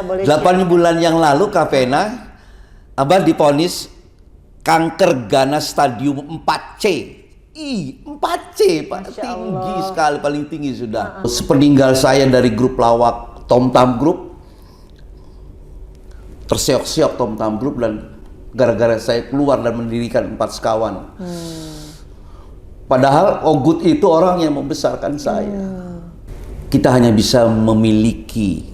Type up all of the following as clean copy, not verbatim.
boleh 8 bulan yang lalu Kak Vena, Abah divonis kanker ganas stadium 4C. 4C Pak, Masya tinggi Allah. sekali, paling tinggi sudah. Sepeninggal saya dari grup lawak Tom Tam Group, terseok-seok Tom Tam Group, dan gara-gara saya keluar dan mendirikan 4 Sekawan. Padahal Ogut itu orang yang membesarkan saya. Kita hanya bisa memiliki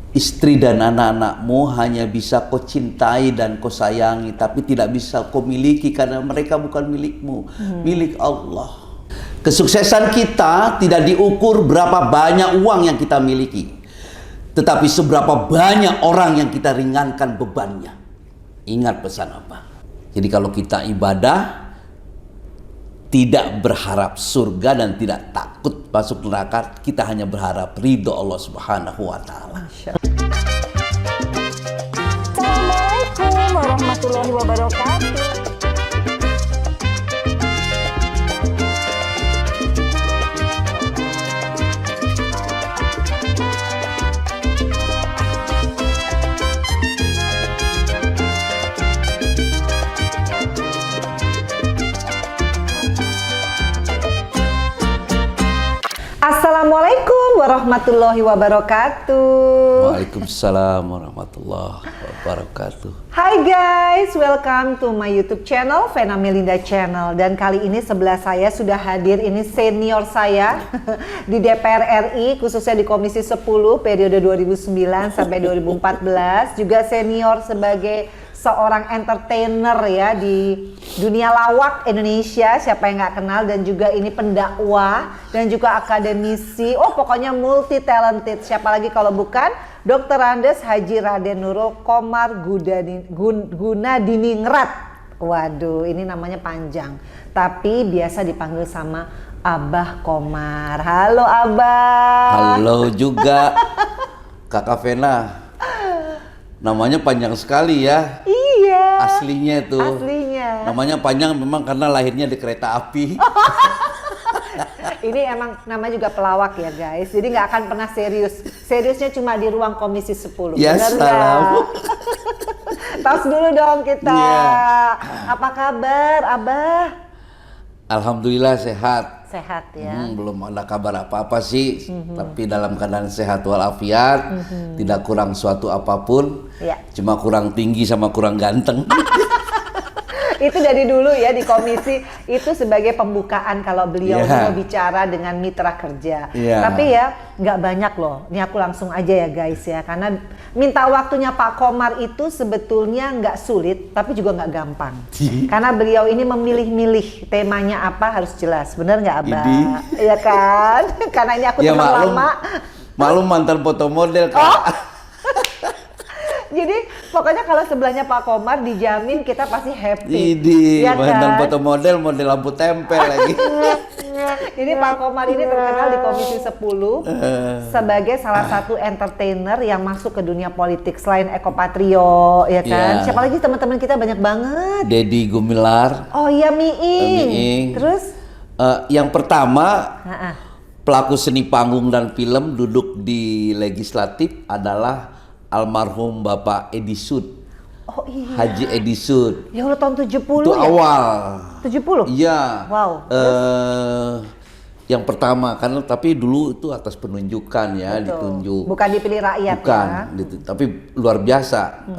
istri dan anak-anakmu, hanya bisa kau cintai dan kau sayangi, tapi tidak bisa kau miliki karena mereka bukan milikmu, milik Allah. Kesuksesan kita tidak diukur berapa banyak uang yang kita miliki, tetapi seberapa banyak orang yang kita ringankan bebannya. Ingat pesan apa? Jadi kalau kita ibadah, tidak berharap surga dan tidak takut masuk neraka, kita hanya berharap ridho Allah Subhanahu wa Ta'ala. Assalamualaikum warahmatullahi wabarakatuh. Assalamualaikum warahmatullahi wabarakatuh. Waalaikumsalam warahmatullahi wabarakatuh. Hai guys, welcome to my YouTube channel, Vena Melinda Channel. Dan kali ini sebelah saya sudah hadir, ini senior saya di DPR RI, khususnya di Komisi 10 periode 2009 sampai 2014. Juga senior sebagai seorang entertainer ya di dunia lawak Indonesia, siapa yang nggak kenal. Dan juga ini pendakwah dan juga akademisi, oh pokoknya multi talented. Siapa lagi kalau bukan Dr. Andes Haji Raden Nurul Komar Gunadiningrat. Waduh, ini namanya panjang, tapi biasa dipanggil sama Abah Komar. Halo Abah. Halo juga Kakak Vena. Namanya panjang sekali ya. Iya. Aslinya itu. Aslinya. Namanya panjang memang karena lahirnya di kereta api. Ini emang namanya juga pelawak ya guys. Jadi nggak akan pernah serius. Seriusnya cuma di ruang Komisi 10. Ya Bener salam. Tos dulu dong kita. Yeah. Apa kabar Abah? Alhamdulillah sehat. Sehat ya. Belum ada kabar apa-apa sih, tapi dalam keadaan sehat walafiat, tidak kurang suatu apapun, Ya. cuma kurang tinggi sama kurang ganteng. Itu dari dulu ya di komisi itu sebagai pembukaan kalau beliau mau bicara dengan mitra kerja. Tapi ya nggak banyak loh. Ini aku langsung aja ya guys ya, karena minta waktunya Pak Komar itu sebetulnya nggak sulit, tapi juga nggak gampang. Karena beliau ini memilih-milih temanya apa harus jelas, bener nggak Abah? Iya kan? Karena ini aku Ya, teman lama. Maklum mantan foto model Kak. Oh. Jadi pokoknya kalau sebelahnya Pak Komar dijamin kita pasti happy. Ya mantan kan? foto model lampu tempel lagi. Ini Pak Komar ini terkenal di Komisi 10 sebagai salah satu entertainer yang masuk ke dunia politik selain Eko Patrio, ya kan? Siapa lagi teman-teman kita banyak banget. Deddy Gumilar. Oh iya, Miing. Terus? Yang pertama, pelaku seni panggung dan film duduk di legislatif adalah almarhum Bapak Edi Sud. Oh iya. Haji Edi Sud. Ya Allah, tahun 70 itu ya? awal. 70? Iya. Wow. Yang pertama kan, tapi dulu itu atas penunjukan ya. Betul. Ditunjuk. Bukan dipilih rakyat. Bukan, ya. tapi luar biasa.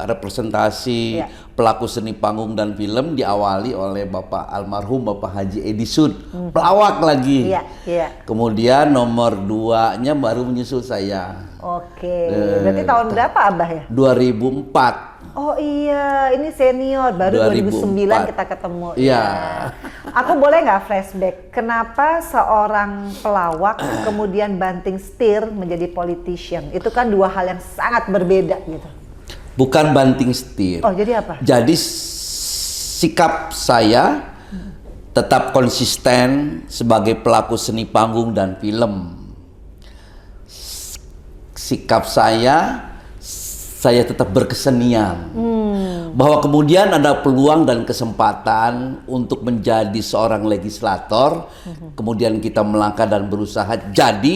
Representasi pelaku seni panggung dan film diawali oleh Bapak almarhum Bapak Haji Edi Sud. Pelawak lagi. Iya. Kemudian nomor 2-nya baru menyusul saya. Oke. Berarti tahun berapa Abah ya? 2004. Oh iya, ini senior, baru 2009 kita ketemu. Iya. Aku boleh nggak flashback, kenapa seorang pelawak kemudian banting setir menjadi politician? Itu kan dua hal yang sangat berbeda gitu. Bukan banting setir. Oh, jadi apa? Jadi sikap saya tetap konsisten sebagai pelaku seni panggung dan film. Sikap saya tetap berkesenian. Bahwa kemudian ada peluang dan kesempatan untuk menjadi seorang legislator, kemudian kita melangkah dan berusaha jadi,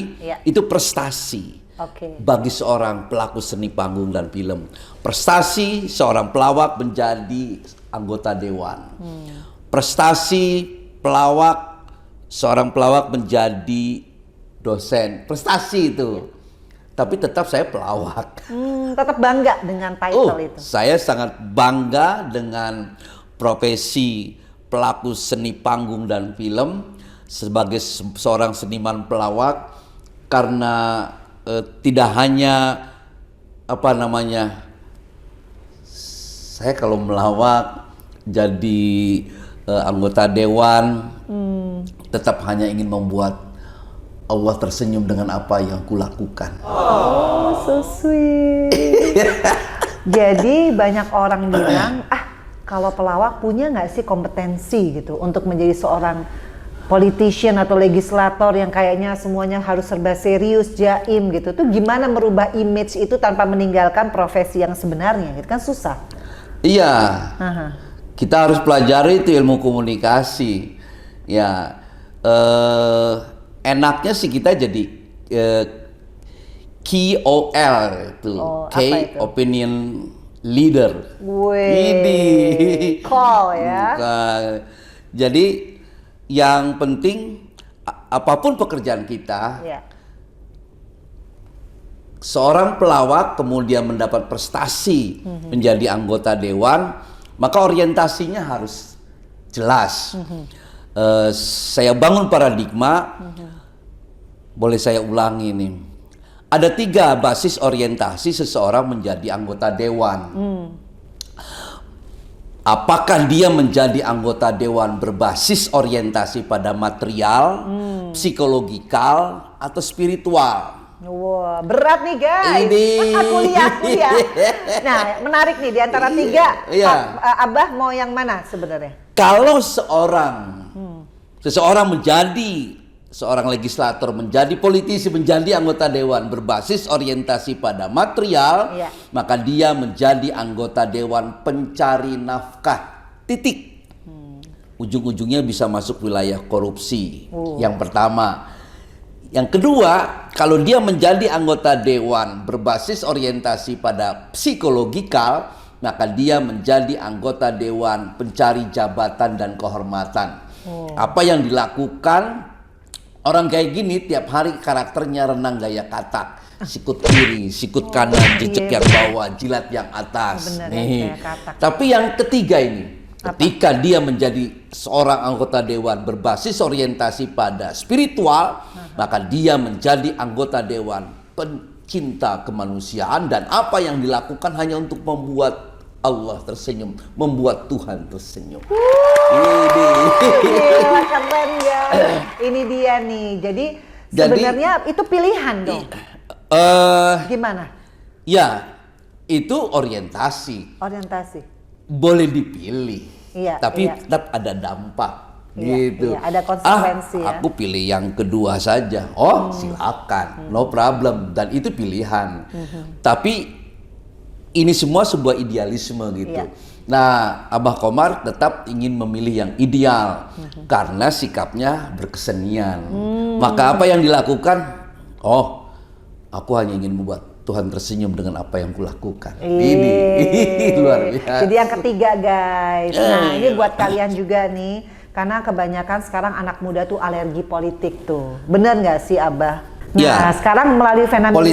itu prestasi. Oke. bagi seorang pelaku seni panggung dan film. Prestasi seorang pelawak menjadi anggota dewan. Prestasi seorang pelawak menjadi dosen. Prestasi itu. Tapi tetap saya pelawak. Tetap bangga dengan title itu. Saya sangat bangga dengan profesi pelaku seni panggung dan film sebagai seorang seniman pelawak, karena tidak hanya saya kalau melawak jadi anggota dewan tetap hanya ingin membuat Allah tersenyum dengan apa yang kulakukan. Oh, so sweet. Jadi banyak orang bilang, kalau pelawak punya nggak sih kompetensi gitu untuk menjadi seorang politician atau legislator yang kayaknya semuanya harus serba serius, jaim gitu. Tuh gimana merubah image itu tanpa meninggalkan profesi yang sebenarnya? Gitu kan susah. Iya. Kita harus pelajari itu ilmu komunikasi. Ya, enaknya sih kita jadi KOL itu, opinion leader. Wih, call ya. Jadi yang penting apapun pekerjaan kita, seorang pelawak kemudian mendapat prestasi menjadi anggota dewan, maka orientasinya harus jelas. Saya bangun paradigma, boleh saya ulangi nih. Ada 3 basis orientasi seseorang menjadi anggota dewan. Apakah dia menjadi anggota dewan berbasis orientasi pada material, psikologikal, atau spiritual? Wah, berat nih guys. Ini. Kuliah. Nah, menarik nih di antara 3. Abah mau yang mana sebenarnya? Kalau seseorang menjadi seorang legislator, menjadi politisi, menjadi anggota dewan berbasis orientasi pada material, maka dia menjadi anggota dewan pencari nafkah. Titik. Ujung-ujungnya bisa masuk wilayah korupsi. Yang pertama. Yang kedua, kalau dia menjadi anggota dewan berbasis orientasi pada psikologikal, maka dia menjadi anggota dewan pencari jabatan dan kehormatan. Apa yang dilakukan orang kayak gini tiap hari karakternya renang gaya katak, sikut kiri, sikut kanan, jejak yang bawah, jilat yang atas. Nih. Tapi yang ketiga ini, ketika dia menjadi seorang anggota dewan berbasis orientasi pada spiritual, maka dia menjadi anggota dewan pencinta kemanusiaan, dan apa yang dilakukan hanya untuk membuat Allah tersenyum, membuat Tuhan tersenyum. Gila, keren ya. Ini dia nih. Jadi sebenarnya itu pilihan dong. Gimana? Ya, itu orientasi. Boleh dipilih. Tapi tetap ada dampak. Gitu. Ada konsekuensi ya. Aku pilih yang kedua saja. Silakan, no problem. Dan itu pilihan. Tapi ini semua sebuah idealisme gitu. Nah, Abah Komar tetap ingin memilih yang ideal karena sikapnya berkesenian. Maka apa yang dilakukan? Aku hanya ingin membuat Tuhan tersenyum dengan apa yang kulakukan. Ini luar biasa. Jadi yang ketiga guys. Nah, ini buat kalian juga nih, karena kebanyakan sekarang anak muda tuh alergi politik tuh. Bener nggak sih Abah? Nah, sekarang melalui fenomena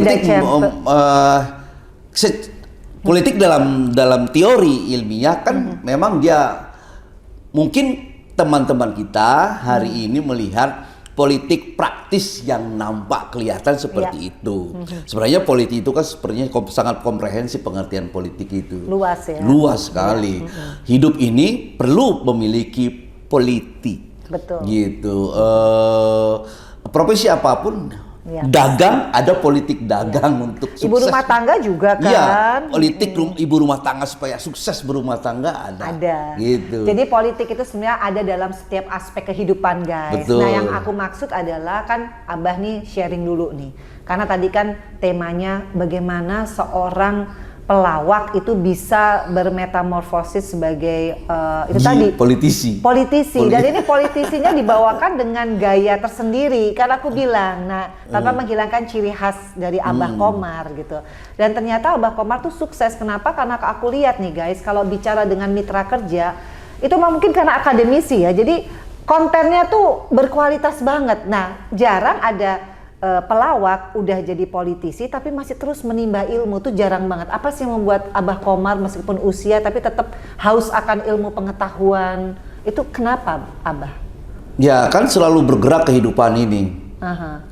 politik dalam teori ilmiah kan memang dia, mungkin teman-teman kita hari ini melihat politik praktis yang nampak kelihatan seperti itu. Sebenarnya politik itu kan sebenarnya sangat komprehensif pengertian politik itu. Luas ya. Luas sekali. Hidup ini perlu memiliki politik. Betul. Gitu. Profesi apapun. Dagang, ada politik dagang untuk sukses. Ibu rumah tangga juga kan? Politik ibu rumah tangga supaya sukses berumah tangga ada. Gitu. Jadi politik itu sebenarnya ada dalam setiap aspek kehidupan guys. Betul. Nah yang aku maksud adalah kan Abah nih sharing dulu nih. Karena tadi kan temanya bagaimana seorang pelawak itu bisa bermetamorfosis sebagai itu tadi politisi. Dan ini politisinya dibawakan dengan gaya tersendiri kan aku bilang, tanpa menghilangkan ciri khas dari Abah Komar gitu. Dan ternyata Abah Komar tuh sukses. Kenapa? Karena aku lihat nih guys, kalau bicara dengan mitra kerja itu mungkin karena akademisi ya, jadi kontennya tuh berkualitas banget. Nah, jarang ada pelawak udah jadi politisi tapi masih terus menimba ilmu, tuh jarang banget. Apa sih yang membuat Abah Komar meskipun usia tapi tetap haus akan ilmu pengetahuan? Itu kenapa Abah? Ya kan selalu bergerak kehidupan ini.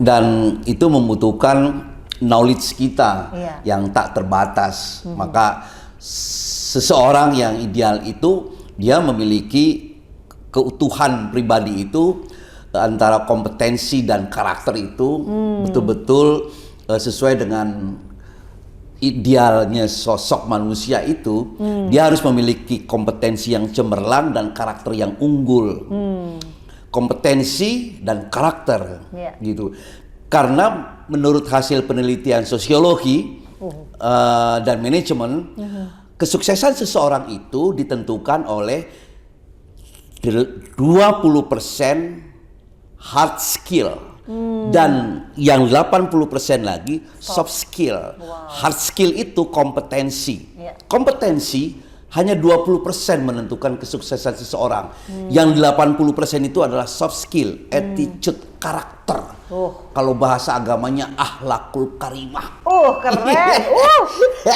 Dan itu membutuhkan knowledge kita yang tak terbatas. Maka seseorang yang ideal itu dia memiliki keutuhan pribadi itu, antara kompetensi dan karakter itu betul-betul sesuai dengan idealnya sosok manusia itu. Dia harus memiliki kompetensi yang cemerlang dan karakter yang unggul. Kompetensi dan karakter gitu. Karena menurut hasil penelitian sosiologi dan manajemen, kesuksesan seseorang itu ditentukan oleh 20% hard skill dan yang 80% lagi soft skill. Hard skill itu kompetensi. Kompetensi hanya 20% menentukan kesuksesan seseorang. Yang 80% itu adalah soft skill, attitude, karakter. Kalau bahasa agamanya akhlakul karimah. Keren.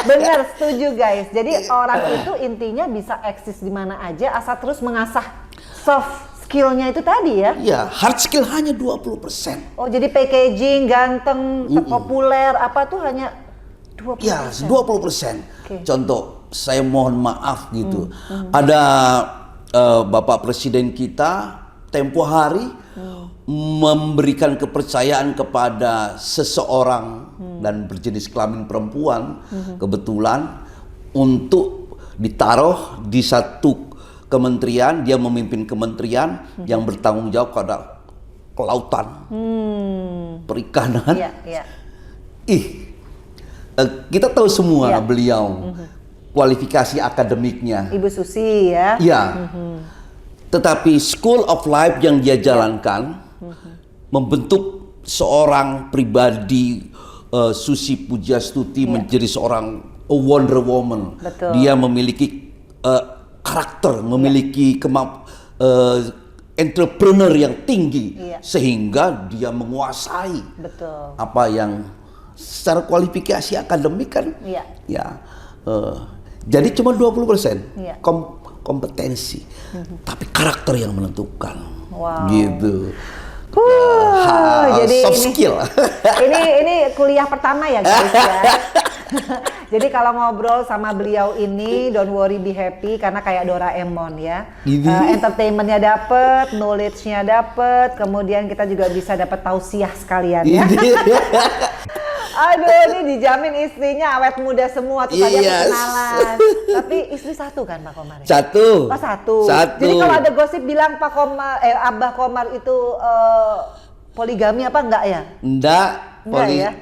Bener, setuju guys. Jadi orang itu intinya bisa eksis di mana aja asal terus mengasah soft skill-nya itu tadi ya? Iya, hard skill hanya 20%. Jadi packaging, ganteng, populer, apa tuh hanya 20%? Iya, 20%. Contoh, saya mohon maaf gitu. Ada Bapak Presiden kita tempo hari memberikan kepercayaan kepada seseorang dan berjenis kelamin perempuan kebetulan untuk ditaruh di satu kementerian. Dia memimpin kementerian yang bertanggung jawab pada kelautan, perikanan. Kita tahu semua beliau kualifikasi akademiknya. Ibu Susi ya. Iya. Tetapi school of life yang dia jalankan membentuk seorang pribadi, Susi Pujastuti menjadi seorang Wonder Woman. Dia memiliki karakter, memiliki entrepreneur yang tinggi, sehingga dia menguasai apa yang secara kualifikasi akademik kan, jadi cuma 20% kompetensi, tapi karakter yang menentukan, gitu. Jadi soft skill. Ini kuliah pertama ya guys ya. Jadi kalau ngobrol sama beliau ini, don't worry be happy, karena kayak Doraemon ya. Entertainmentnya dapet, knowledge-nya dapet, kemudian kita juga bisa dapat tausiah sekalian ya. Aduh, ini dijamin istrinya awet muda semua tuh tadi aku kenalan. Tapi istri satu kan Pak Komar? Satu. Oh, satu. Jadi kalau ada gosip bilang Pak Komar, Abah Komar itu poligami apa enggak ya? Enggak ya?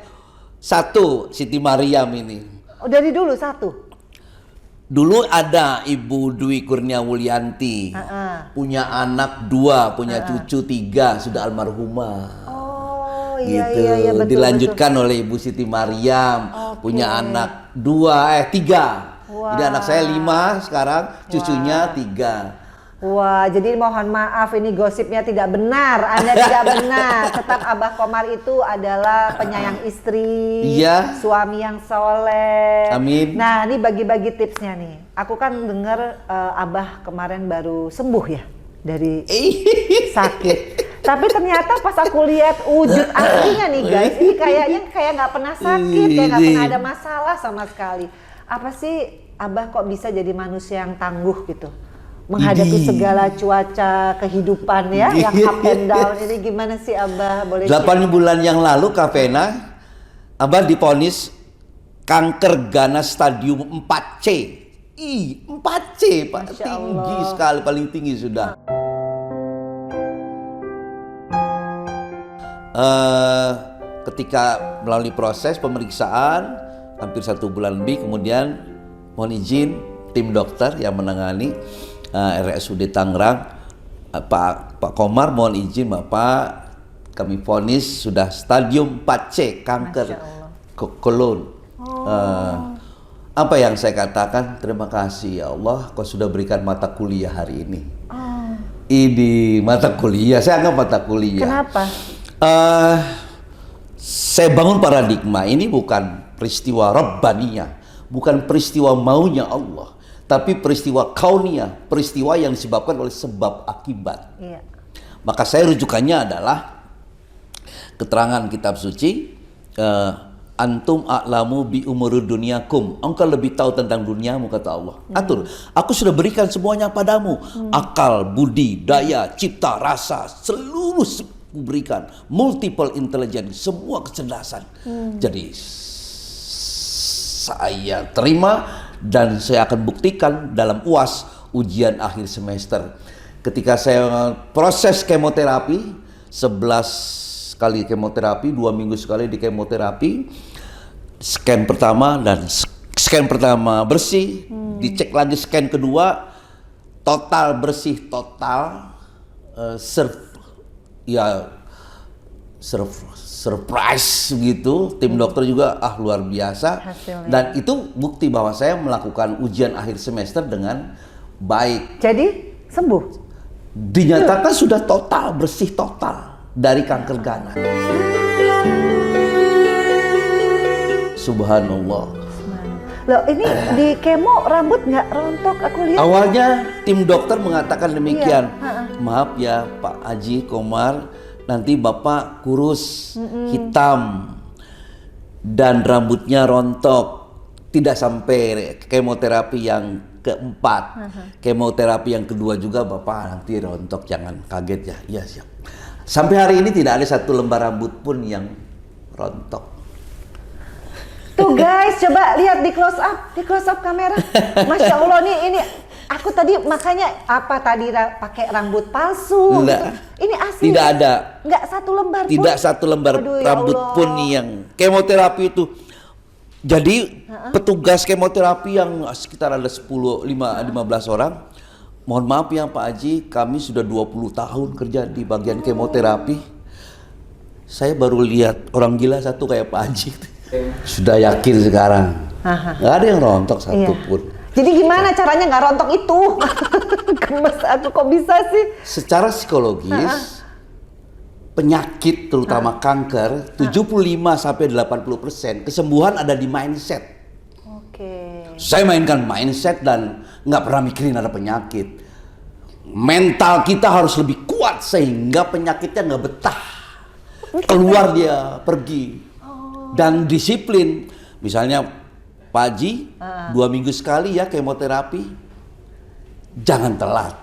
Satu, Siti Mariam ini. Oh, dari dulu satu? Dulu ada Ibu Dwi Kurnia Wulyanti, punya anak 2, punya cucu 3, sudah almarhumah. Iya, betul, dilanjutkan oleh Ibu Siti Mariam, punya anak 3. Jadi anak saya 5 sekarang, cucunya 3. Wah, jadi mohon maaf ini gosipnya tidak benar, Anda tidak benar. Tetap Abah Komar itu adalah penyayang istri, suami yang soleh. Amin. Nah, ini bagi-bagi tipsnya nih. Aku kan dengar Abah kemarin baru sembuh ya dari sakit. Tapi ternyata pas aku lihat wujud aslinya nih guys, ini kayaknya nggak pernah sakit, kayak nggak pernah ada masalah sama sekali. Apa sih Abah kok bisa jadi manusia yang tangguh gitu? Menghadapi segala cuaca kehidupan ya, yang up and down ini gimana sih Abah? Boleh 8 bulan yang lalu Kak Vena, Abah divonis kanker ganas stadium 4C. 4C Pak, tinggi sekali, paling tinggi sudah. Ketika melalui proses pemeriksaan, hampir 1 bulan lebih. Kemudian mohon izin tim dokter yang menangani RSUD Tangerang, Pak Komar, mohon izin Bapak, kami vonis sudah stadium 4C kanker kolon. Apa yang saya katakan, terima kasih ya Allah, Kau sudah berikan mata kuliah hari ini. Ini mata kuliah, saya anggap mata kuliah. Kenapa? Saya bangun paradigma, ini bukan peristiwa Rabbaniyah, bukan peristiwa maunya Allah, tapi peristiwa kauniyah, peristiwa yang disebabkan oleh sebab akibat. Iya. Maka saya rujukannya adalah keterangan kitab suci, antum a'lamu bi umurud dunyakum, engkau lebih tahu tentang duniamu, kata Allah. Atur, aku sudah berikan semuanya padamu, akal, budi, daya, cipta, rasa, seluruh berikan, multiple intelligence, semua kecerdasan. Jadi saya terima dan saya akan buktikan dalam UAS, ujian akhir semester. Ketika saya proses kemoterapi, 11 kali kemoterapi, 2 minggu sekali di kemoterapi, scan pertama dan scan pertama bersih, dicek lagi scan kedua, total bersih, total surprise gitu. Tim dokter juga luar biasa. Hasilnya. Dan itu bukti bahwa saya melakukan ujian akhir semester dengan baik. Jadi sembuh? Dinyatakan sudah total, bersih total dari kanker ganas. Subhanallah. Loh, ini di kemo rambut nggak rontok, aku lihat. Awalnya tim dokter mengatakan demikian. Iya, Maaf ya Pak Haji Komar, nanti Bapak kurus, hitam, dan rambutnya rontok. Tidak sampai kemoterapi yang keempat. Kemoterapi yang kedua juga Bapak nanti rontok, jangan kaget ya. Iya siap. Sampai hari ini tidak ada 1 lembar rambut pun yang rontok. Tuh guys, coba lihat di close up kamera. Masya Allah, ini aku tadi makanya apa tadi pakai rambut palsu. Enggak. Ini asli. Tidak ada. Enggak 1 lembar pun. Tidak 1 lembar Aduh, ya rambut Allah. pun yang kemoterapi itu. Jadi petugas kemoterapi yang sekitar ada 15 orang. Mohon maaf ya Pak Haji, kami sudah 20 tahun kerja di bagian kemoterapi. Saya baru lihat orang gila satu kayak Pak Haji. Sudah yakin sekarang. Nggak ada yang rontok satu pun. Jadi gimana caranya nggak rontok itu? Gemes aku, kok bisa sih? Secara psikologis, penyakit terutama kanker 75-80% kesembuhan ada di mindset. Oke. Saya mainkan mindset dan nggak pernah mikirin ada penyakit. Mental kita harus lebih kuat sehingga penyakitnya nggak betah. Keluar dia, pergi. Dan disiplin. Misalnya Pak Haji, 2 minggu sekali ya kemoterapi. Jangan telat.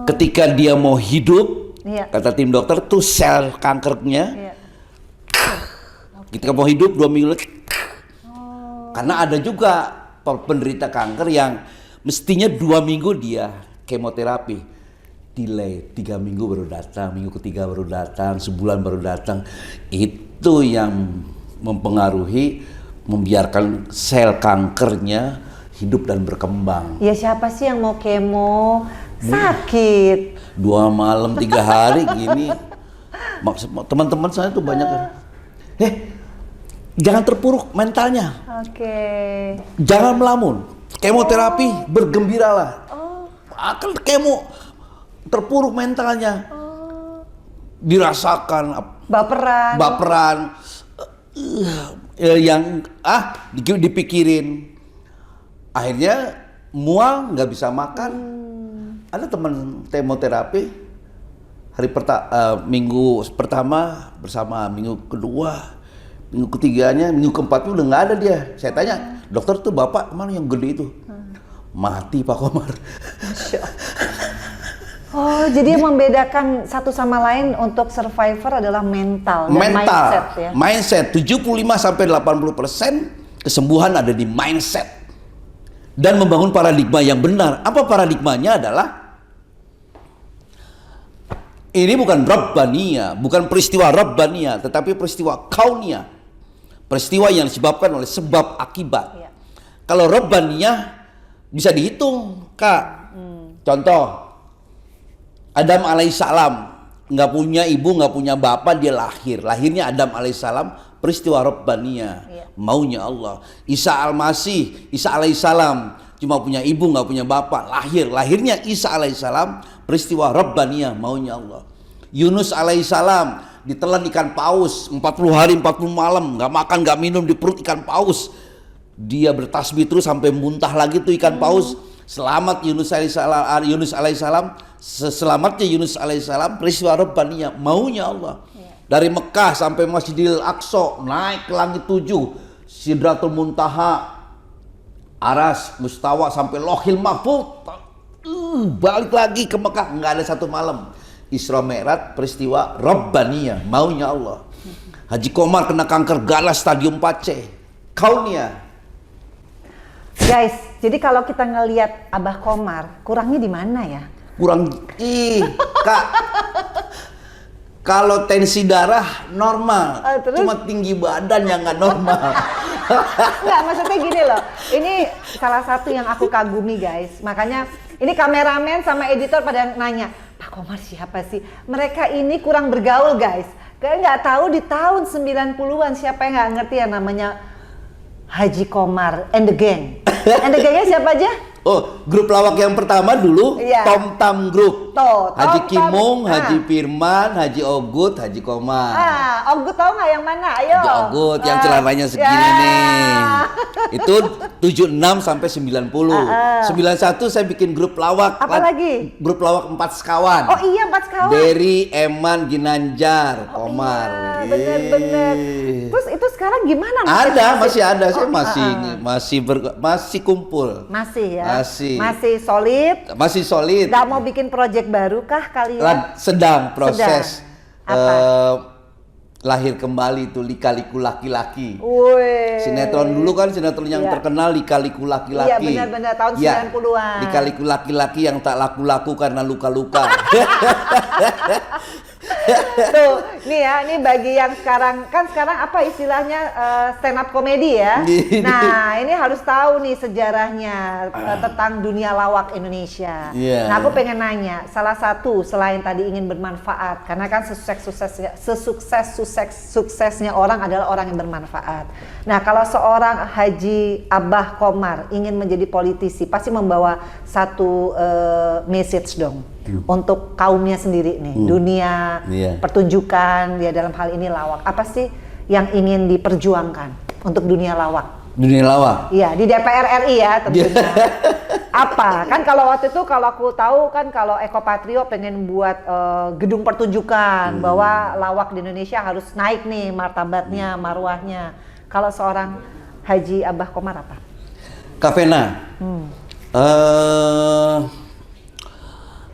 Ketika dia mau hidup, kata tim dokter tuh sel kankernya, ketika mau hidup 2 minggu lagi. Karena ada juga penderita kanker yang mestinya 2 minggu dia kemoterapi, delay 3 minggu baru datang, minggu ketiga baru datang, sebulan baru datang. Itu yang mempengaruhi, membiarkan sel kankernya hidup dan berkembang. Ya siapa sih yang mau kemo sakit? 2 malam 3 hari gini. Teman-teman saya tuh banyak. Jangan terpuruk mentalnya. Oke. Jangan melamun. Kemoterapi bergembiralah. Akan kemo terpuruk mentalnya. Dirasakan baperan yang dipikirin. Akhirnya mual, nggak bisa makan. Ada teman kemoterapi minggu pertama bersama, minggu kedua, minggu ketiganya, minggu keempatnya udah nggak ada dia. Saya tanya, dokter tuh bapak mana yang gede itu? Mati Pak Komar. Oh, jadi yang membedakan satu sama lain untuk survivor adalah mental dan mindset ya. Mindset 75-80% kesembuhan ada di mindset. Dan membangun paradigma yang benar. Apa paradigmanya adalah ini bukan Rabbaniyah, bukan peristiwa Rabbaniyah, tetapi peristiwa kauniyah. peristiwa yang disebabkan oleh sebab akibat. Iya. Kalau Rabbaniyah bisa dihitung, Kak. Contoh, Adam alaihissalam nggak punya ibu, nggak punya bapak, dia lahir. Lahirnya Adam alaihissalam, peristiwa Rabbaniyah, maunya Allah. Isa al-Masih, Isa alaihissalam cuma punya ibu, nggak punya bapak, lahir. Lahirnya Isa alaihissalam, peristiwa Rabbaniyah, maunya Allah. Yunus alaihissalam ditelan ikan paus 40 hari 40 malam, nggak makan nggak minum di perut ikan paus. Dia bertasbih terus sampai muntah lagi tuh ikan paus. Selamat Yunus alaihissalam, selamatnya Yunus alaihissalam, peristiwa Rabbaniyah, maunya Allah. Dari Mekah sampai Masjidil Aqsa, naik ke langit 7, Sidratul Muntaha, Aras, Mustawa sampai Lohil Mahfuz. Balik lagi ke Mekah, nggak ada satu malam. Isra Mi'raj, peristiwa Rabbaniyah, maunya Allah. Haji Komar kena kanker galas stadium 4C, kauniyah. Guys, jadi kalau kita ngelihat Abah Komar, kurangnya di mana ya? Kurang, Kak. Kalau tensi darah normal, terus? cuma tinggi badan yang nggak normal. Enggak, maksudnya gini loh. Ini salah satu yang aku kagumi, guys. Makanya ini kameramen sama editor pada nanya, Pak Komar siapa sih? Mereka ini kurang bergaul, guys. Kalian nggak tahu di tahun 90-an siapa yang nggak ngerti yang namanya Haji Komar and the Gang. And the Gang-nya siapa aja? Oh, grup lawak yang pertama dulu, Iya. Tom Tam Group. Tuh, Haji Tom Tam. Kimung, Haji Ah. Firman, Haji Ogut, Haji Komar. Ogut tahu nggak yang mana? Ayo. Haji Ogut yang celananya segini Ya. nih. Itu 76 sampai 90. 91 saya bikin grup lawak. Apa lagi? Grup lawak 4 sekawan. Oh iya, 4 sekawan. Dery, Eman, Ginanjar, Komar. Iya, bener-bener. Terus itu sekarang gimana? Ada, masih ada. Saya Oh, masih kumpul. Masih ya? Masih solid? Masih solid. Gak mau bikin project baru kah kalian? Sedang proses Apa? lahir kembali itu Lika-Liku Laki-Laki. Wih. Sinetron dulu kan sinetron yang Iya. terkenal Lika-Liku Laki-Laki. Iya, benar-benar, tahun 90-an. Lika-Liku Laki-Laki yang tak laku-laku karena luka-luka. Tuh, nih ya, ini bagi yang sekarang apa istilahnya stand up komedi ya. Nah, ini harus tahu nih sejarahnya tentang dunia lawak Indonesia. Iya. Nah, aku pengen nanya, salah satu selain tadi ingin bermanfaat, karena kan suksesnya orang adalah orang yang bermanfaat. Nah, kalau seorang Haji Abah Komar ingin menjadi politisi, pasti membawa satu message dong. Untuk kaumnya sendiri nih, dunia pertunjukan ya dalam hal ini lawak. Apa sih yang ingin diperjuangkan untuk dunia lawak? Dunia lawak? Iya, di DPR RI ya tentunya. Apa? Kan kalau waktu itu kalau aku tahu kan kalau Eko Patrio pengen buat gedung pertunjukan bahwa lawak di Indonesia harus naik nih martabatnya, marwahnya. Kalau seorang Haji Abah Komar apa? Kak Vena,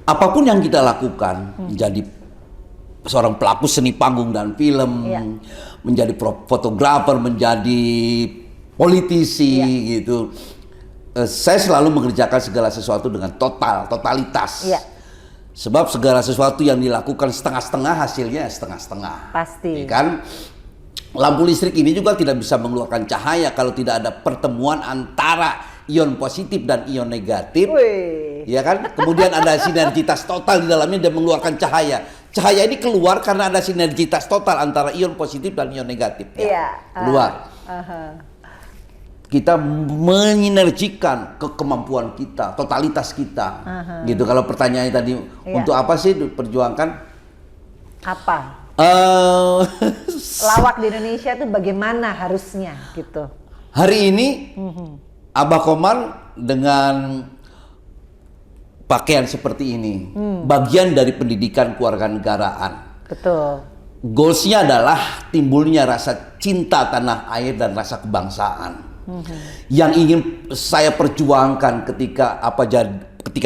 apapun yang kita lakukan, menjadi seorang pelaku seni panggung dan film, menjadi fotografer, menjadi politisi gitu, saya selalu mengerjakan segala sesuatu dengan totalitas. Sebab segala sesuatu yang dilakukan setengah-setengah hasilnya setengah-setengah. Pasti. Ya kan? Lampu listrik ini juga tidak bisa mengeluarkan cahaya kalau tidak ada pertemuan antara ion positif dan ion negatif. Ya kan? Kemudian ada sinergitas total di dalamnya dan mengeluarkan cahaya. Cahaya ini keluar karena ada sinergitas total antara ion positif dan ion negatif. Keluar. Kita menyinergikan kemampuan kita, totalitas kita. Gitu. Kalau pertanyaannya tadi untuk apa sih diperjuangkan? Apa? Lawak di Indonesia itu bagaimana harusnya gitu. Hari ini Abah Komar dengan pakaian seperti ini, bagian dari pendidikan kewarganegaraan. Betul. Goalsnya adalah timbulnya rasa cinta tanah air dan rasa kebangsaan. Yang ingin saya perjuangkan ketika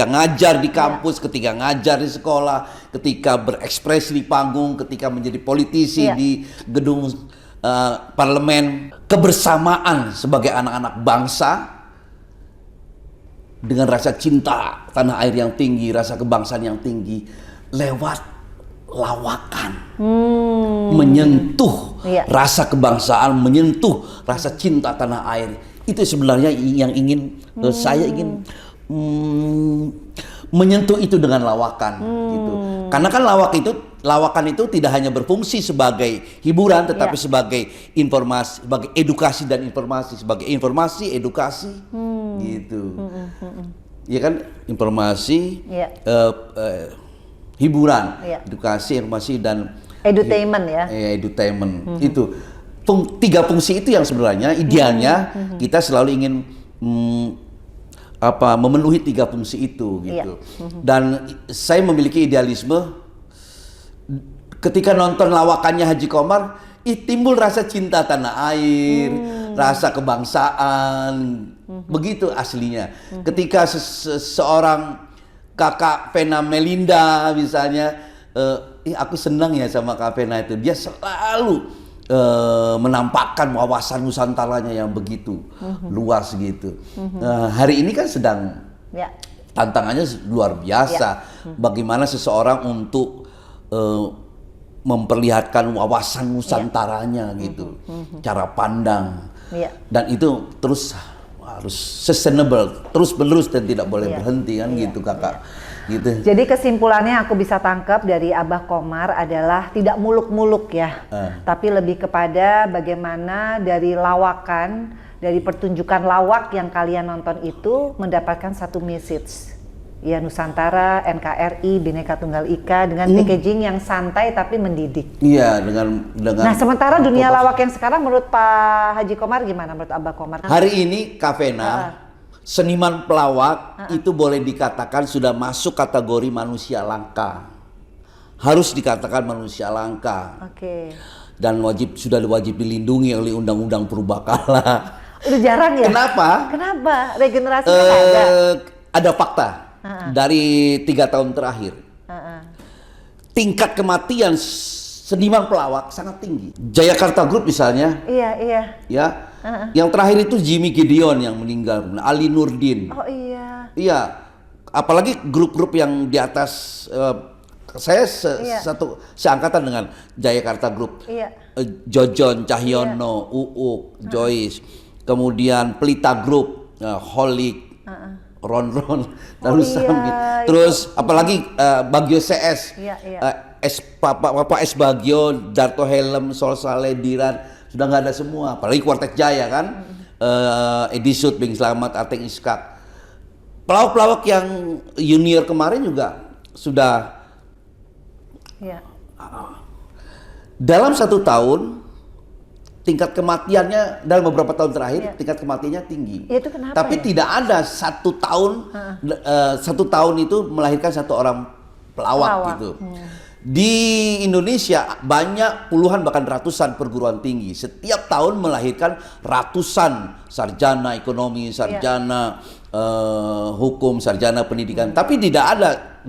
ngajar di kampus, ketika ngajar di sekolah, ketika berekspresi di panggung, ketika menjadi politisi di gedung parlemen, kebersamaan sebagai anak-anak bangsa dengan rasa cinta tanah air yang tinggi, rasa kebangsaan yang tinggi lewat lawakan. menyentuh Iya. rasa kebangsaan, menyentuh rasa cinta tanah air. Itu sebenarnya yang ingin saya ingin menyentuh itu dengan lawakan gitu. Karena kan lawakan itu tidak hanya berfungsi sebagai hiburan, tetapi sebagai informasi, sebagai edukasi dan informasi, sebagai informasi, edukasi gitu. Ya kan, informasi, hiburan, edukasi, informasi dan edutainment ya. Edutainment itu tiga fungsi itu yang sebenarnya idealnya kita selalu ingin memenuhi tiga fungsi itu gitu. Dan saya memiliki idealisme ketika nonton lawakannya Haji Komar, timbul rasa cinta tanah air, rasa kebangsaan, begitu aslinya. Ketika seorang kakak Vena Melinda misalnya, aku senang ya sama Kak Vena itu, dia selalu menampakkan wawasan Nusantaranya yang begitu luas gitu. Hari ini kan sedang tantangannya luar biasa. Bagaimana seseorang untuk memperlihatkan wawasan Nusantaranya gitu, cara pandang, dan itu terus harus sustainable, terus menerus dan tidak boleh berhenti kan gitu kakak. Gitu. Jadi kesimpulannya aku bisa tangkap dari Abah Komar adalah tidak muluk-muluk ya, tapi lebih kepada bagaimana dari lawakan, dari pertunjukan lawak yang kalian nonton itu mendapatkan satu message. Ya, Nusantara, NKRI, Bhinneka Tunggal Ika dengan packaging yang santai tapi mendidik. Iya, dengan Nah, sementara dunia lawak yang sekarang menurut Pak Haji Komar gimana, menurut Abah Komar? Hari ini Kak Vena, seniman pelawak itu boleh dikatakan sudah masuk kategori manusia langka. Harus dikatakan manusia langka. Oke. Dan sudah wajib dilindungi oleh Undang-Undang Purbakala. Udah jarang ya? Kenapa? Kenapa? Regenerasinya nggak ada? Ada fakta dari 3 tahun terakhir. Tingkat kematian seniman pelawak sangat tinggi. Jayakarta Group misalnya. Iya. Ya. Yang terakhir itu Jimmy Gideon yang meninggal, Ali Nurdin. Oh iya. Iya. Apalagi grup-grup yang di atas saya seangkatan dengan Jayakarta Group. Iya. Jojon, Cahyono, Uuk, Joyce. Kemudian Pelita Group, Holik, Ron, lalu Sami. Terus apalagi Bagio CS. Papa S Bagio, Darto Helm, Sol Saleh, Diran, sudah nggak ada semua. Apalagi Quartet Jaya kan, Edi Sud, Bing Slamet, Ateng Iskak. Pelawak-pelawak yang junior kemarin juga sudah. Dalam 1 tahun tingkat kematiannya dalam beberapa tahun terakhir tingkat kematiannya tinggi. Itu kenapa? Tapi tidak ada 1 tahun 1 tahun itu melahirkan 1 orang pelawak gitu. Di Indonesia banyak puluhan bahkan ratusan perguruan tinggi. Setiap tahun melahirkan ratusan sarjana ekonomi, sarjana hukum, sarjana pendidikan. Tapi tidak ada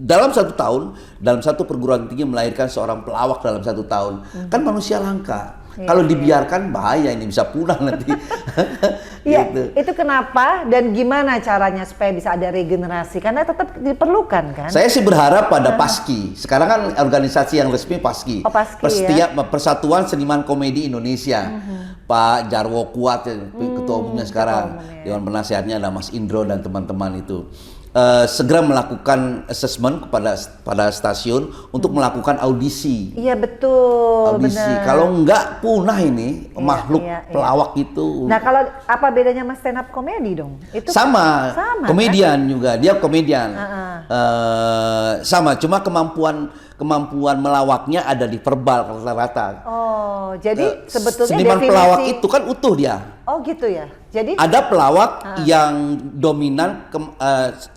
dalam 1 tahun, dalam 1 perguruan tinggi melahirkan seorang pelawak dalam 1 tahun. Kan manusia langka. Kalau dibiarkan bahaya, ini bisa punah nanti. Iya, itu kenapa dan gimana caranya supaya bisa ada regenerasi? Karena tetap diperlukan kan? Saya sih berharap pada PASKI. Sekarang kan organisasi yang resmi PASKI. Oh, PASKI Persatuan Seniman Komedi Indonesia. Pak Jarwo Kuat, ketua umumnya sekarang. Dewan Penasehatnya ada Mas Indro dan teman-teman itu. Segera melakukan assessment pada stasiun untuk melakukan audisi. Iya betul. Audisi. Benar. Kalau enggak punah ini makhluk pelawak itu. Nah kalau apa bedanya mas stand up komedi dong? Itu sama komedian kan? Juga dia komedian. Sama, cuma kemampuan melawaknya ada di verbal rata-rata. Oh, jadi sebetulnya seniman pelawak itu kan utuh dia. Oh gitu ya. Jadi ada pelawak yang dominan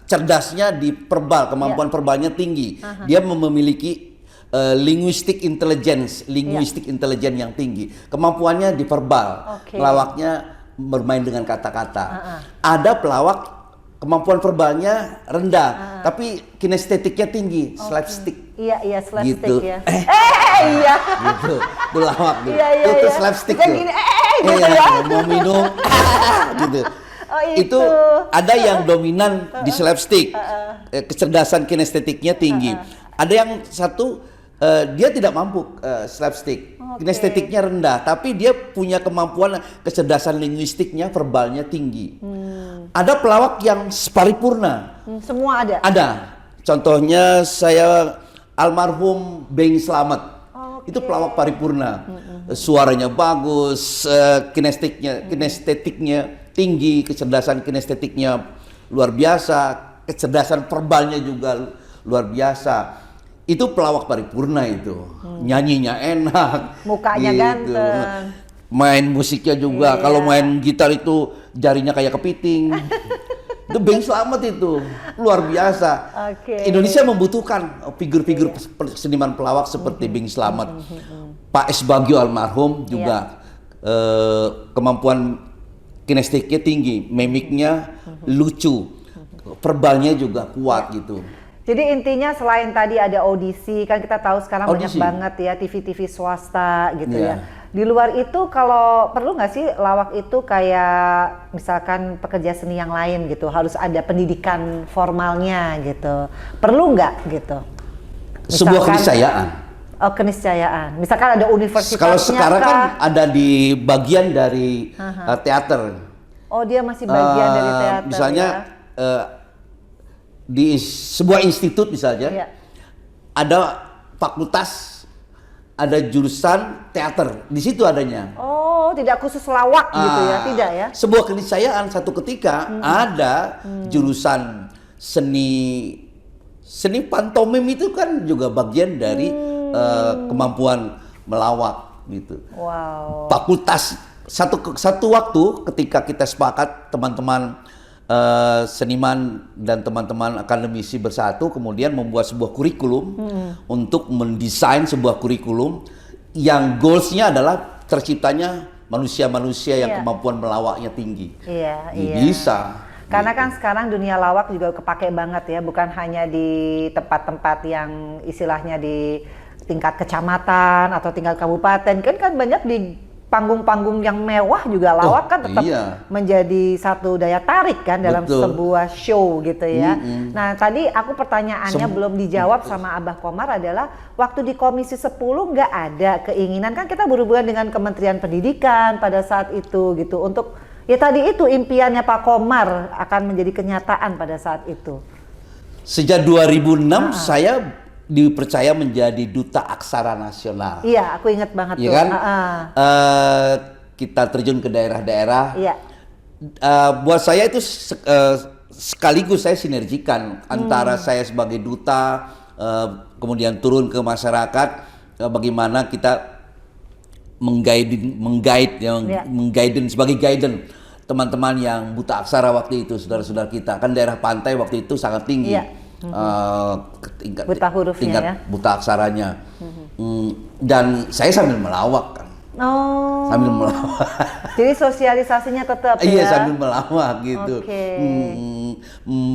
cerdasnya di verbal, kemampuan verbalnya tinggi. Dia memiliki linguistic intelligence yang tinggi. Kemampuannya di verbal. Pelawaknya bermain dengan kata-kata. Ada pelawak kemampuan verbalnya rendah, tapi kinestetiknya tinggi, slapstick. Iya, slapstick gitu. ya. Iya. Gitu. Pelawak gitu. Itu slapstick tuh. Gini, gitu ya. Mau minum, gitu. Itu ada yang dominan di slapstick, kecerdasan kinestetiknya tinggi. Ada yang satu dia tidak mampu slapstick. Kinestetiknya rendah, tapi dia punya kemampuan kecerdasan linguistiknya, verbalnya tinggi. Ada pelawak yang paripurna. Semua ada. Ada. Contohnya saya almarhum Beng Slamet. Itu pelawak paripurna. Suaranya bagus, kinestetiknya tinggi, kecerdasan kinestetiknya luar biasa, kecerdasan verbalnya juga luar biasa. Itu pelawak paripurna itu. Nyanyinya enak. Mukanya gitu. ganteng. Main musiknya juga. Kalau main gitar itu jarinya kayak kepiting. Itu Beng Slamet itu. Luar biasa. Indonesia membutuhkan figur-figur seniman pelawak seperti Beng Slamet. Pak S. Bagio almarhum juga kemampuan kinestetiknya tinggi. Mimiknya lucu. Verbalnya juga kuat gitu. Jadi intinya selain tadi ada audisi, kan kita tahu sekarang Audisi. banyak banget ya TV-TV swasta gitu ya. Di luar itu kalau perlu nggak sih lawak itu kayak misalkan pekerja seni yang lain gitu, harus ada pendidikan formalnya gitu. Perlu nggak gitu? Sebuah keniscayaan. Oh, keniscayaan. Misalkan ada universitasnya. Kalau sekarang kan ada di bagian dari teater. Oh, dia masih bagian dari teater. Misalnya di sebuah institut misalnya ada fakultas, ada jurusan teater, di situ adanya. Oh, tidak khusus lawak gitu ya, tidak ya? Sebuah keniscayaan satu ketika ada jurusan seni pantomim itu kan juga bagian dari kemampuan melawak gitu. Wow. Fakultas satu waktu ketika kita sepakat teman-teman seniman dan teman-teman akademisi bersatu kemudian membuat sebuah kurikulum untuk mendesain sebuah kurikulum yang goalsnya adalah terciptanya manusia-manusia yang kemampuan melawaknya tinggi. Bisa. Karena kan sekarang dunia lawak juga kepake banget ya, bukan hanya di tempat-tempat yang istilahnya di tingkat kecamatan atau tingkat kabupaten, kan banyak di panggung-panggung yang mewah juga lawak kan tetap menjadi satu daya tarik kan dalam sebuah show gitu ya. Nah tadi aku pertanyaannya belum dijawab sama Abah Komar adalah waktu di Komisi 10 nggak ada keinginan, kan kita berhubungan dengan Kementerian Pendidikan pada saat itu gitu untuk ya tadi itu impiannya Pak Komar akan menjadi kenyataan pada saat itu. Sejak 2006 saya dipercaya menjadi duta aksara nasional. Iya, aku ingat banget ya tuh. Kan? Kita terjun ke daerah-daerah. Iya. Buat saya itu sekaligus saya sinergikan antara saya sebagai duta, kemudian turun ke masyarakat, bagaimana kita mengguide sebagai guidance teman-teman yang buta aksara waktu itu, saudara-saudara kita. Kan daerah pantai waktu itu sangat tinggi. Tingkat buta hurufnya ya? Buta aksaranya. Dan saya sambil melawak kan. Sambil melawak. Jadi sosialisasinya tetap Iya, ya? sambil melawak gitu.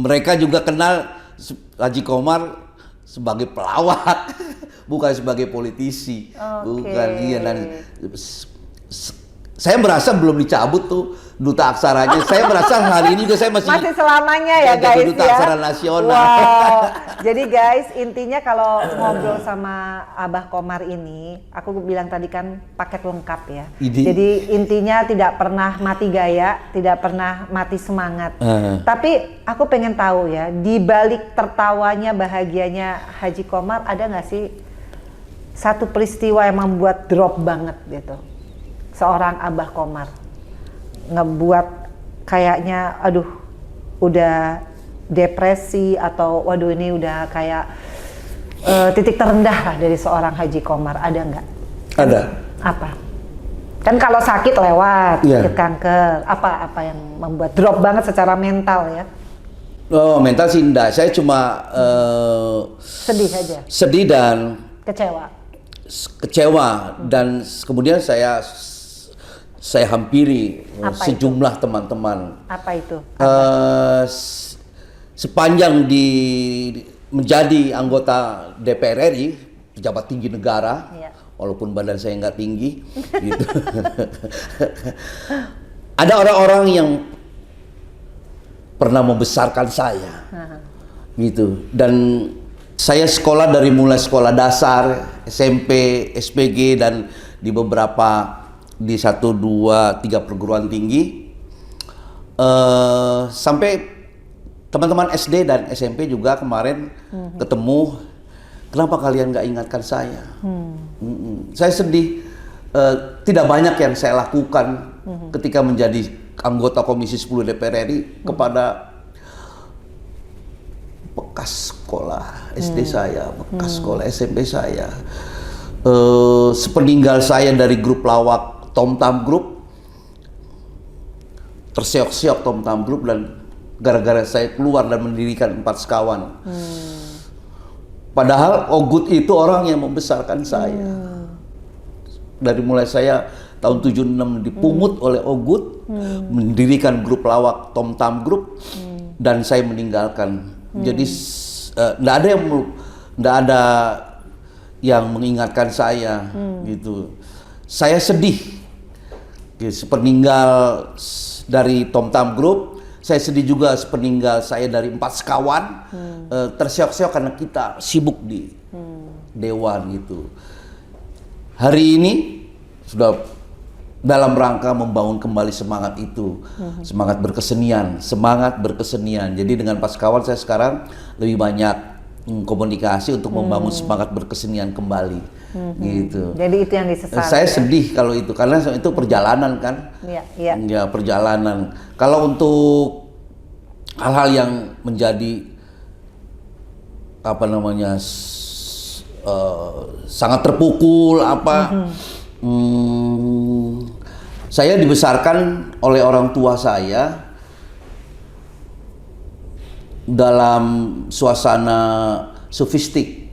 Mereka juga kenal Haji Komar sebagai pelawak, bukan sebagai politisi. Bukan, iya. Dan saya merasa belum dicabut tuh duta aksaranya. Saya merasa hari ini juga saya masih selamanya ya guys duta ya. aksara nasional. Wow. Jadi guys, intinya kalau ngobrol sama Abah Komar ini, aku bilang tadi kan paket lengkap ya. Jadi intinya tidak pernah mati gaya, tidak pernah mati semangat. Tapi aku pengen tahu ya, di balik tertawanya, bahagianya Haji Komar, ada nggak sih satu peristiwa yang membuat drop banget gitu? Seorang Abah Komar ngebuat kayaknya aduh udah depresi atau waduh ini udah kayak titik terendah lah dari seorang Haji Komar, ada nggak? Ada. Apa? Kan kalau sakit lewat, kanker, apa yang membuat drop banget secara mental ya? Oh, mental sih enggak. Saya cuma sedih aja. Sedih dan kecewa dan kemudian saya hampiri sejumlah teman-teman. Apa itu? Sepanjang menjadi anggota DPR RI, pejabat tinggi negara, walaupun badan saya nggak tinggi, gitu. Ada orang-orang yang pernah membesarkan saya, gitu. Dan Saya sekolah dari mulai sekolah dasar, SMP, SPG, dan di beberapa, di 1, 2, 3 perguruan tinggi. Sampai teman-teman SD dan SMP juga kemarin ketemu, kenapa kalian nggak ingatkan saya? Saya sedih, tidak banyak yang saya lakukan ketika menjadi anggota Komisi 10 DPR RI kepada bekas sekolah SD saya, bekas sekolah SMP saya. Sepeninggal saya dari grup lawak Tom Tam Group, terseok-seok Tom Tam Group, dan gara-gara saya keluar dan mendirikan 4 Sekawan. Padahal Ogut itu orang yang membesarkan saya. Dari mulai saya tahun 76 dipungut oleh Ogut, mendirikan grup lawak Tom Tam Group, dan saya meninggalkan. Jadi nggak ada yang mengingatkan saya, gitu. Saya sedih, sepeninggal dari Tom Tam Group. Saya sedih juga sepeninggal saya dari 4 Sekawan, terseok-seok karena kita sibuk di Dewan gitu. Hari ini sudah dalam rangka membangun kembali semangat itu, semangat berkesenian. Jadi dengan 4 Sekawan saya sekarang lebih banyak komunikasi untuk membangun semangat berkesenian kembali, gitu. Jadi itu yang disesali. Saya sedih kalau itu, karena itu perjalanan kan, ya perjalanan. Kalau untuk hal-hal yang menjadi sangat terpukul saya dibesarkan oleh orang tua saya dalam suasana sofistik,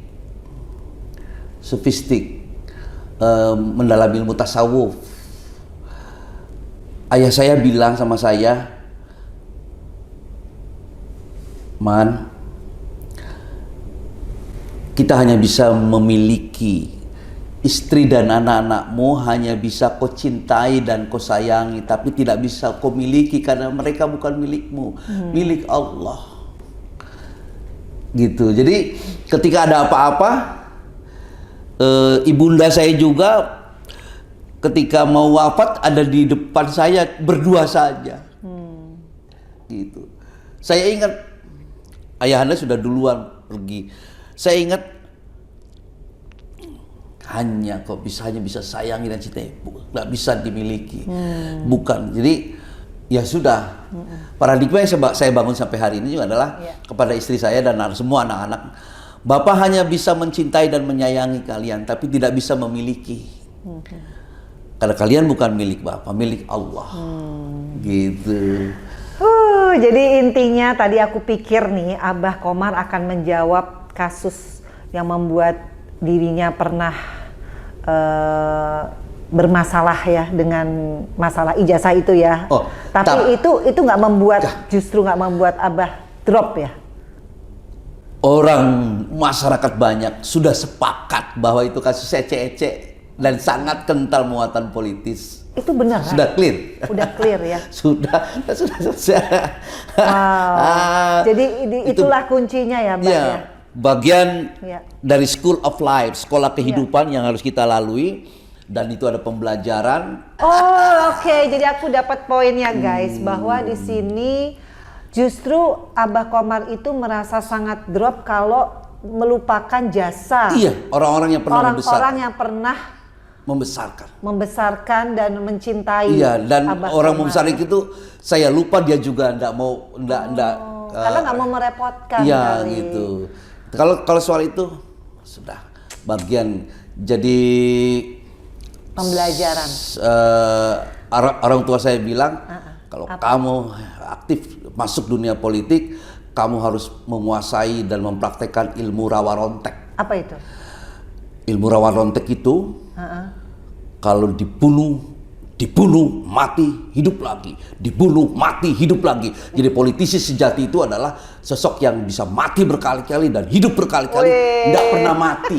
mendalami ilmu tasawuf. Ayah saya bilang sama saya, "Man, kita hanya bisa memiliki istri dan anak-anakmu, hanya bisa kau cintai dan kau sayangi, tapi tidak bisa kau miliki karena mereka bukan milikmu, milik Allah." Gitu. Jadi ketika ada apa-apa, ibunda saya juga ketika mau wafat ada di depan saya berdua saja. Gitu. Saya ingat ayahanda sudah duluan pergi. Saya ingat hanya bisa sayangi dan cintai, nggak bisa dimiliki, bukan. Jadi ya sudah, paradigma yang saya bangun sampai hari ini juga adalah kepada istri saya dan semua anak-anak, Bapak hanya bisa mencintai dan menyayangi kalian, tapi tidak bisa memiliki, karena kalian bukan milik Bapak, milik Allah. Gitu. Jadi intinya tadi aku pikir nih Abah Komar akan menjawab kasus yang membuat dirinya pernah bermasalah ya dengan masalah ijazah itu ya. Tapi itu nggak membuat, justru nggak membuat Abah drop ya. Orang masyarakat banyak sudah sepakat bahwa itu kasus ecek-ecek dan sangat kental muatan politis. Itu benar. Sudah clear. Udah clear ya. sudah selesai. Wow. Jadi itulah kuncinya ya, Mbak ya. Bagian dari School of Life, sekolah kehidupan yang harus kita lalui, dan itu ada pembelajaran. Oke. Jadi aku dapat poinnya guys, bahwa di sini justru Abah Komar itu merasa sangat drop kalau melupakan jasa. Iya, orang-orang yang pernah membesarkan dan mencintai. Iya, dan Abah orang Komar. membesar itu saya lupa dia juga enggak mau karena nggak mau merepotkan. Iya kali. gitu. Kalau soal itu sudah bagian jadi pembelajaran. Orang tua saya bilang kalau kamu aktif masuk dunia politik, kamu harus menguasai dan mempraktekkan ilmu rawa rontek. Apa itu? Ilmu rawa rontek itu kalau dibunuh dibunuh, mati, hidup lagi, dibunuh, mati, hidup lagi. Jadi politisi sejati itu adalah sosok yang bisa mati berkali-kali dan hidup berkali-kali, nggak pernah mati.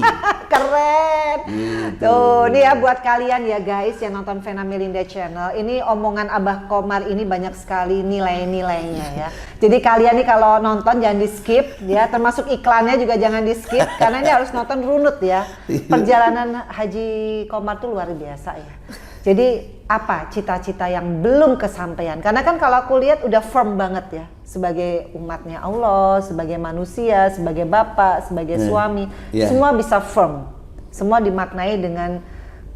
Keren. Gitu. Tuh, nih ya buat kalian ya guys yang nonton Vena Melinda Channel, ini omongan Abah Komar ini banyak sekali nilai-nilainya ya. Jadi kalian nih kalau nonton jangan di skip ya, termasuk iklannya juga jangan di skip karena ini harus nonton runut ya. Perjalanan Haji Komar tuh luar biasa ya. Jadi apa cita-cita yang belum kesampaian? Karena kan kalau aku lihat udah firm banget ya sebagai umatnya Allah, sebagai manusia, sebagai bapak, sebagai suami, semua bisa firm. Semua dimaknai dengan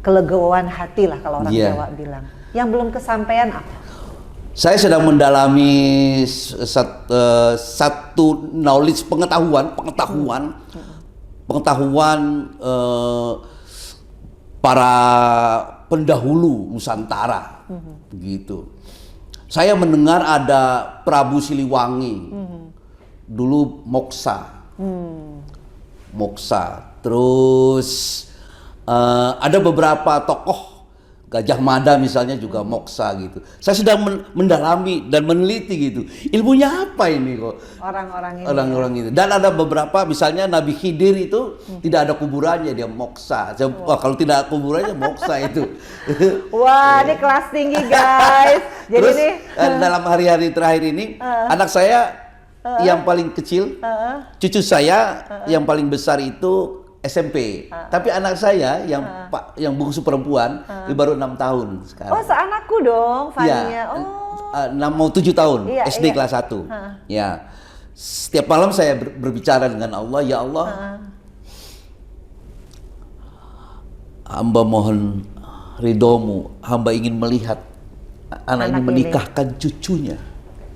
kelegoan hati lah kalau orang Jawa bilang. Yang belum kesampaian apa? Saya sedang mendalami satu knowledge pengetahuan para pendahulu Nusantara, begitu. Saya mendengar ada Prabu Siliwangi, dulu Moksa, terus ada beberapa tokoh Gajah Mada misalnya juga Moksa gitu. Saya sedang mendalami dan meneliti gitu. Ilmunya apa ini kok? Orang-orang itu. Dan ada beberapa misalnya Nabi Khidir itu tidak ada kuburannya, dia Moksa. Wah, kalau tidak ada kuburannya Moksa itu. Wah, ini kelas tinggi guys. Jadi terus nih, dalam hari-hari terakhir ini anak saya yang paling kecil, cucu saya yang paling besar itu SMP. Tapi anak saya yang bungsu perempuan baru 6 tahun sekarang. Oh, seanakku dong, Fania. Ya, oh. mau 7 tahun, Iya, SD iya. kelas 1. Ya. Setiap malam saya berbicara dengan Allah, ya Allah, hamba mohon ridhomu, hamba ingin melihat anak ini menikahkan cucunya.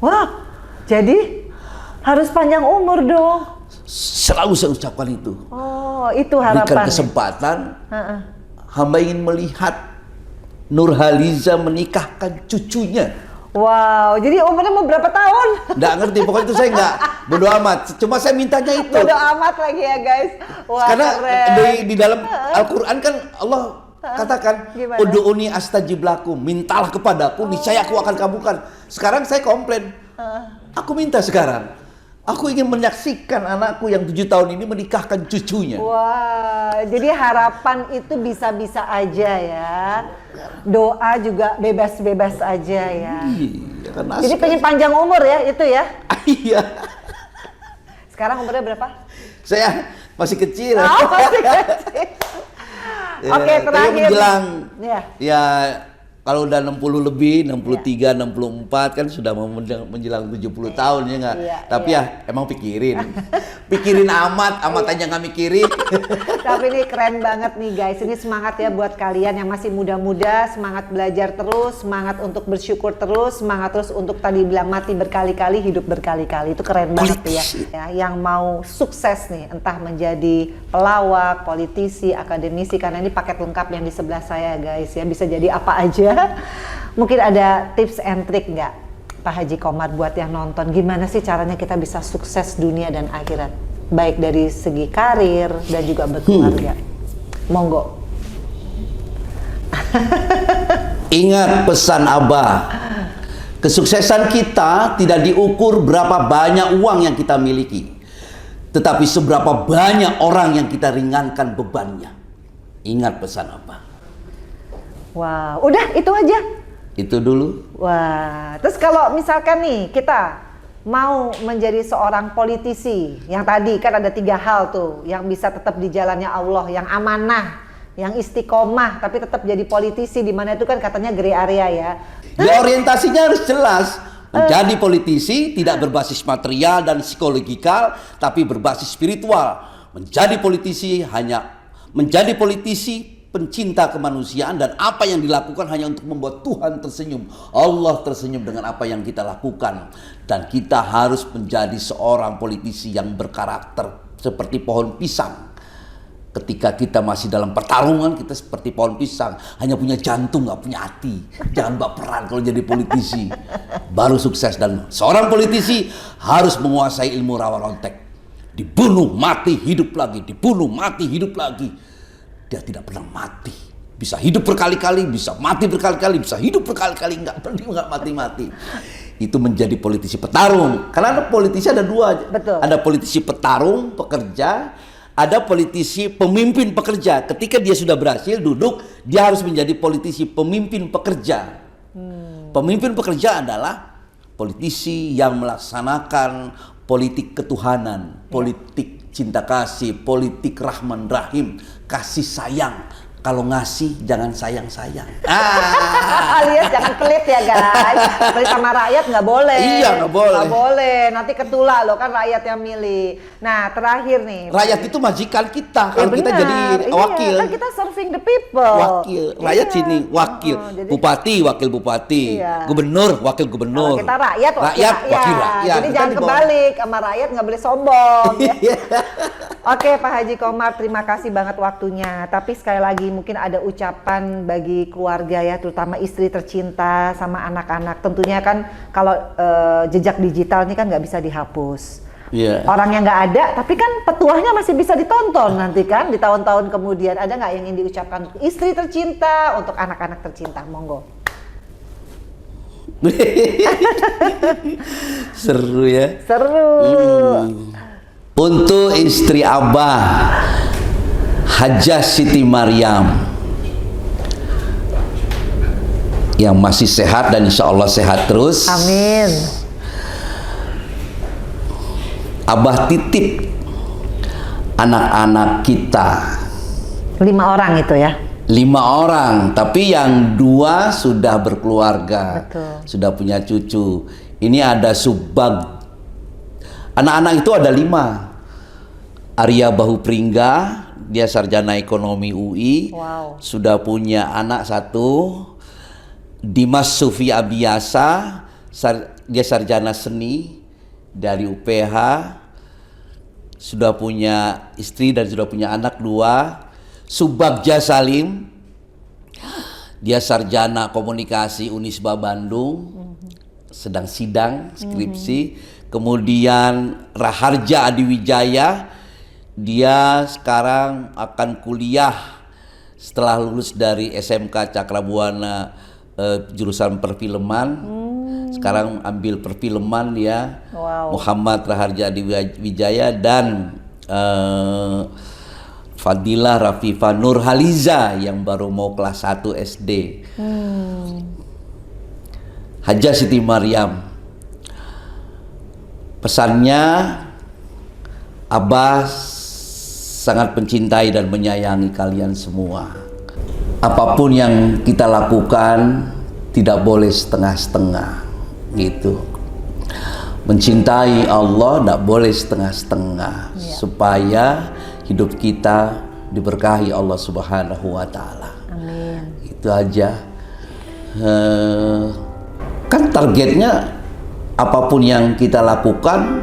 Wah, jadi harus panjang umur dong. Selalu saya ucapkan itu. Oh, itu harapan. Berikan kesempatan, hamba ingin melihat Nurhaliza menikahkan cucunya. Wow, jadi umurnya mau berapa tahun? Nggak ngerti, pokoknya itu saya nggak bodo amat. Cuma saya mintanya itu. Bodo amat lagi ya guys. Wah, Karena keren. di dalam Al-Quran kan Allah katakan, Ud'uni astajib lakum, mintalah kepadaku, niscaya aku akan kabulkan. Sekarang saya komplain, aku minta sekarang. Aku ingin menyaksikan anakku yang 7 tahun ini menikahkan cucunya. Wah, jadi harapan itu bisa-bisa aja ya. Doa juga bebas-bebas aja ya. Iya, karena Jadi pengen panjang umur ya itu ya. Iya. Sekarang umurnya berapa? Saya masih kecil. Oh, masih kecil. Oke, tapi terakhir. menjelang Ya. ya kalau udah 60 lebih, 63, 64 kan sudah mau menjelang 70 tahun ya nggak? Iya, Tapi iya. ya emang pikirin amat aja nggak mikirin. Tapi ini keren banget nih guys. Ini semangat ya buat kalian yang masih muda-muda, semangat belajar terus, semangat untuk bersyukur terus, semangat terus untuk tadi bilang mati berkali-kali, hidup berkali-kali. Itu keren banget ya. Yang mau sukses nih, entah menjadi pelawak, politisi, akademisi, karena ini paket lengkap yang di sebelah saya guys ya. Bisa jadi apa aja. Mungkin ada tips and trick nggak Pak Haji Komar buat yang nonton, gimana sih caranya kita bisa sukses dunia dan akhirat, baik dari segi karir dan juga berkeluarga? Monggo. Ingat pesan Abah, kesuksesan kita tidak diukur berapa banyak uang yang kita miliki, tetapi seberapa banyak orang yang kita ringankan bebannya. Ingat pesan Abah. Wow, udah itu aja. Itu dulu. Wah, terus kalau misalkan nih kita mau menjadi seorang politisi, yang tadi kan ada 3 hal tuh, yang bisa tetap di jalannya Allah, yang amanah, yang istiqomah, tapi tetap jadi politisi, di mana itu kan katanya gray area ya. Ya, orientasinya harus jelas. Menjadi politisi tidak berbasis material dan psikologikal, tapi berbasis spiritual. Menjadi politisi pencinta kemanusiaan, dan apa yang dilakukan hanya untuk membuat Tuhan tersenyum. Allah tersenyum dengan apa yang kita lakukan. Dan kita harus menjadi seorang politisi yang berkarakter seperti pohon pisang. Ketika kita masih dalam pertarungan, kita seperti pohon pisang, hanya punya jantung, nggak punya hati. Jangan baperan kalau jadi politisi, baru sukses. Dan seorang politisi harus menguasai ilmu rawa rontek. Dibunuh, mati, hidup lagi. Dibunuh, mati, hidup lagi. Dia tidak pernah mati. Bisa hidup berkali-kali, bisa mati berkali-kali, bisa hidup berkali-kali, nggak mati-mati. Itu menjadi politisi petarung. Karena ada politisi ada dua. Betul. Ada politisi petarung, pekerja, ada politisi pemimpin pekerja. Ketika dia sudah berhasil duduk, dia harus menjadi politisi pemimpin pekerja. Pemimpin pekerja adalah politisi yang melaksanakan politik ketuhanan, politik cinta kasih, politik rahman rahim, kasih sayang. Kalau ngasih jangan sayang-sayang. Alias jangan pelit ya guys. Pelit sama rakyat nggak boleh. Iya, nggak boleh. Nggak boleh. Nanti ketula loh, kan rakyat yang milih. Nah terakhir nih. Rakyat itu majikan kita. Kalau kita benar. jadi wakil. Iya, kan kita serving the people. Wakil. Rakyat Iya. sini wakil. Jadi, Bupati, wakil bupati. Iya. Gubernur, wakil gubernur. kalau kita rakyat, wakil rakyat. Jadi Kita jangan di bawah. kebalik, sama rakyat nggak boleh sombong. Ya. Iya. Oke Pak Haji Komar, terima kasih banget waktunya. Tapi sekali lagi mungkin ada ucapan bagi keluarga ya, terutama istri tercinta sama anak-anak. Tentunya kan kalau jejak digital ini kan nggak bisa dihapus. Iya. Orang yang nggak ada, tapi kan petuahnya masih bisa ditonton nanti kan di tahun-tahun kemudian. Ada nggak yang ingin diucapkan untuk istri tercinta, untuk anak-anak tercinta? Monggo. Seru ya. Seru. Untuk istri Abah Hajah Siti Maryam yang masih sehat dan insya Allah sehat terus. Amin. Abah titip anak-anak kita 5 orang itu ya. 5 orang, tapi yang 2 sudah berkeluarga. Betul. Sudah punya cucu. Ini ada Subag. Anak-anak itu ada 5. Arya Bahu Pringga, dia sarjana ekonomi UI. Wow. Sudah punya anak 1. Dimas Sufi Abiasa, dia sarjana seni dari UPH. Sudah punya istri dan sudah punya anak 2. Subagja Salim, dia sarjana komunikasi Unisba Bandung, sedang sidang skripsi. Kemudian Raharja Adiwijaya, dia sekarang akan kuliah setelah lulus dari SMK Cakrabuana jurusan perfilman. Sekarang ambil perfilman ya. Wow. Muhammad Raharja Adiwijaya dan Fadilah Rafifa Nurhaliza yang baru mau kelas 1 SD. Hajah Siti Maryam. Pesannya, Abah sangat mencintai dan menyayangi kalian semua. Apapun yang kita lakukan tidak boleh setengah-setengah gitu. Mencintai Allah tidak boleh setengah-setengah, supaya hidup kita diberkahi Allah Subhanahu wa Ta'ala. Amin. Itu aja. Kan targetnya apapun yang kita lakukan,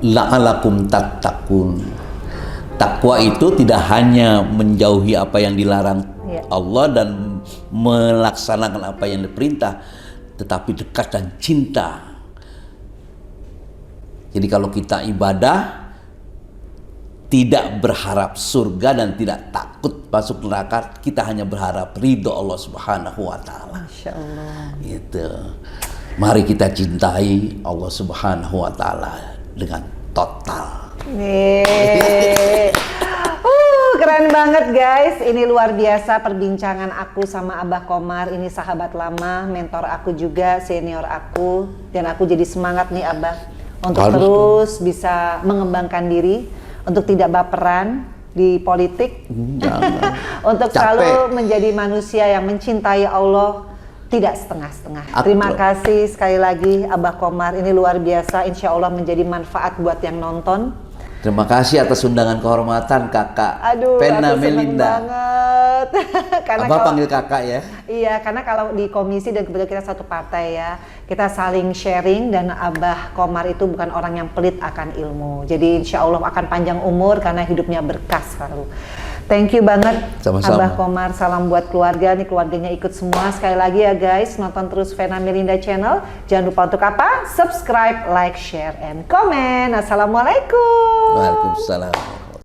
la'alakum tattaqun. Takwa itu tidak hanya menjauhi apa yang dilarang Allah dan melaksanakan apa yang diperintah, tetapi dekat dan cinta. Jadi kalau kita ibadah, tidak berharap surga dan tidak takut masuk neraka, kita hanya berharap ridho Allah Subhanahu wa Ta'ala. Masya Allah. Gitu. Mari kita cintai Allah Subhanahu wa Ta'ala dengan total. Nih. Keren banget guys. Ini luar biasa perbincangan aku sama Abah Komar. Ini sahabat lama, mentor aku juga, senior aku. Dan aku jadi semangat nih Abah untuk terus bisa mengembangkan diri, untuk tidak baperan di politik, untuk selalu menjadi manusia yang mencintai Allah, tidak setengah-setengah. Terima kasih sekali lagi Abah Komar, ini luar biasa, insya Allah menjadi manfaat buat yang nonton. Terima kasih atas undangan kehormatan Kakak aku Pena seneng Melinda. Banget. Karena Abah panggil kakak ya? Iya, karena kalau di komisi dan kebetulan kita satu partai ya, kita saling sharing dan Abah Komar itu bukan orang yang pelit akan ilmu. Jadi insya Allah akan panjang umur karena hidupnya berkah selalu. Thank you banget. Sama-sama. Abah Komar, salam buat keluarga, nih keluarganya ikut semua. Sekali lagi ya guys, nonton terus Vena Melinda Channel. Jangan lupa untuk apa? Subscribe, like, share, and comment. Assalamualaikum. Waalaikumsalam.